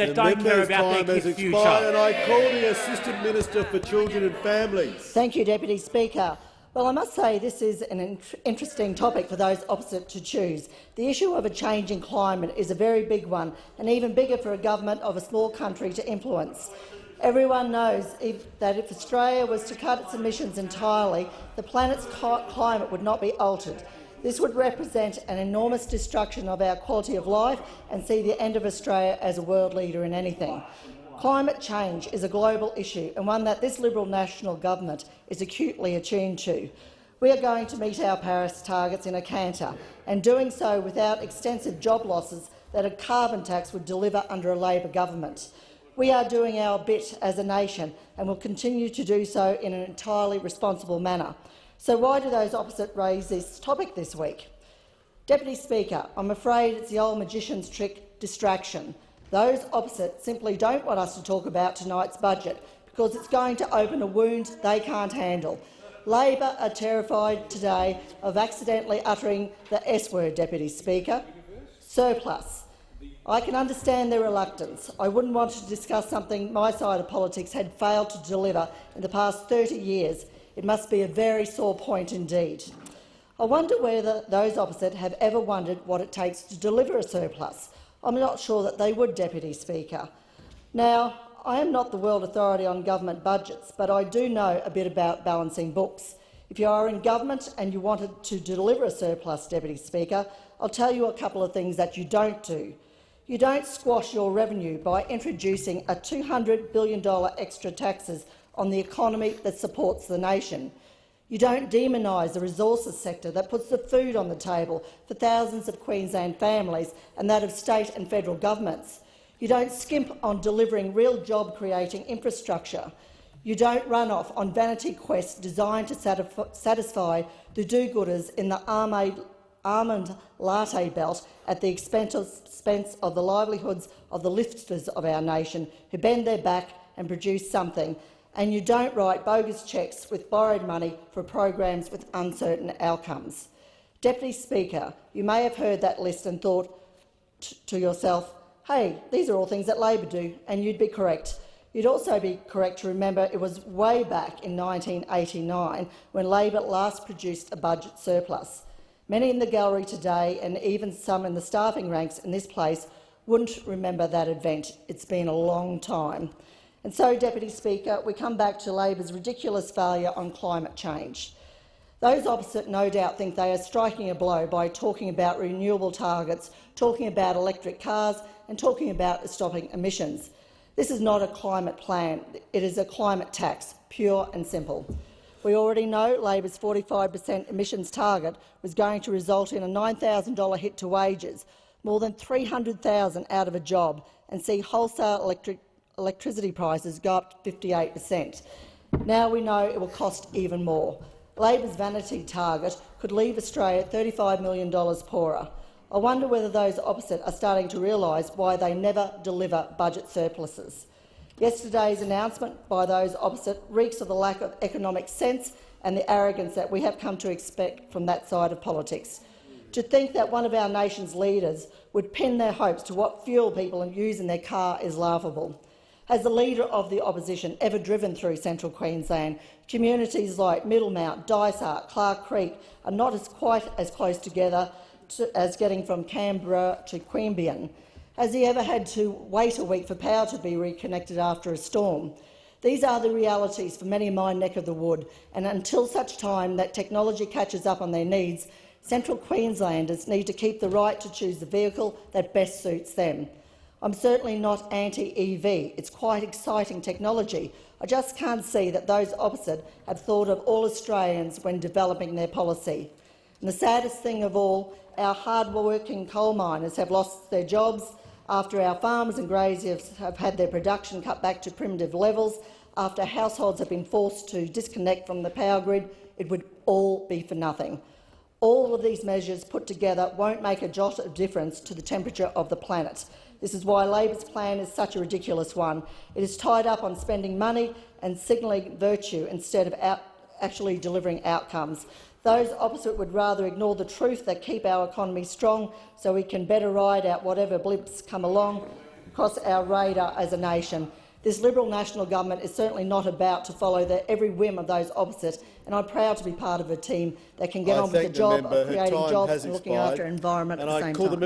that don't care about their kids' future. And I call the Assistant Minister for Children and Families. Thank you, Deputy Speaker. Well, I must say this is an interesting topic for those opposite to choose. The issue of a changing climate is a very big one, and even bigger for a government of a small country to influence. Everyone knows that if Australia was to cut its emissions entirely, the planet's climate would not be altered. This would represent an enormous destruction of our quality of life and see the end of Australia as a world leader in anything. Climate change is a global issue and one that this Liberal National Government is acutely attuned to. We are going to meet our Paris targets in a canter, and doing so without extensive job losses that a carbon tax would deliver under a Labor government. We are doing our bit as a nation and will continue to do so in an entirely responsible manner. So why do those opposite raise this topic this week? Deputy Speaker, I'm afraid it's the old magician's trick, distraction. Those opposite simply don't want us to talk about tonight's budget because it's going to open a wound they can't handle. Labor are terrified today of accidentally uttering the S-word, Deputy Speaker. Surplus. I can understand their reluctance. I wouldn't want to discuss something my side of politics had failed to deliver in the past 30 years. It must be a very sore point indeed. I wonder whether those opposite have ever wondered what it takes to deliver a surplus. I'm not sure that they would, Deputy Speaker. Now, I am not the world authority on government budgets, but I do know a bit about balancing books. If you are in government and you wanted to deliver a surplus, Deputy Speaker, I'll tell you a couple of things that you don't do. You don't squash your revenue by introducing a $200 billion extra taxes on the economy that supports the nation. You don't demonise the resources sector that puts the food on the table for thousands of Queensland families and that of state and federal governments. You don't skimp on delivering real job-creating infrastructure. You don't run off on vanity quests designed to satisfy the do-gooders in the almond latte belt at the expense of the livelihoods of the lifters of our nation who bend their back and produce something. And you don't write bogus cheques with borrowed money for programs with uncertain outcomes. Deputy Speaker, you may have heard that list and thought to yourself, hey, these are all things that Labor do, and you'd be correct. You'd also be correct to remember it was way back in 1989 when Labor last produced a budget surplus. Many in the gallery today, and even some in the staffing ranks in this place, wouldn't remember that event. It's been a long time. And so, Deputy Speaker, we come back to Labor's ridiculous failure on climate change. Those opposite no doubt think they are striking a blow by talking about renewable targets, talking about electric cars and talking about stopping emissions. This is not a climate plan. It is a climate tax, pure and simple. We already know Labor's 45% emissions target was going to result in a $9,000 hit to wages, more than 300,000 out of a job, and see wholesale electricity prices go up to 58%. Now we know it will cost even more. Labor's vanity target could leave Australia $35 million poorer. I wonder whether those opposite are starting to realise why they never deliver budget surpluses. Yesterday's announcement by those opposite reeks of the lack of economic sense and the arrogance that we have come to expect from that side of politics. To think that one of our nation's leaders would pin their hopes to what fuel people use in their car is laughable. Has the Leader of the Opposition ever driven through central Queensland? Communities like Middlemount, Dysart, Clark Creek are not quite as close together as getting from Canberra to Queanbeyan. Has he ever had to wait a week for power to be reconnected after a storm? These are the realities for many in my neck of the wood, and until such time that technology catches up on their needs, central Queenslanders need to keep the right to choose the vehicle that best suits them. I'm certainly not anti-EV. It's quite exciting technology. I just can't see that those opposite have thought of all Australians when developing their policy. And the saddest thing of all, our hard-working coal miners have lost their jobs after our farmers and graziers have had their production cut back to primitive levels, after households have been forced to disconnect from the power grid. It would all be for nothing. All of these measures put together won't make a jot of difference to the temperature of the planet. This is why Labor's plan is such a ridiculous one. It is tied up on spending money and signalling virtue instead of actually delivering outcomes. Those opposite would rather ignore the truth that keep our economy strong so we can better ride out whatever blips come along across our radar as a nation. This Liberal National Government is certainly not about to follow every whim of those opposite, and I'm proud to be part of a team that can get on with the job of creating jobs and looking after our environment at the same time.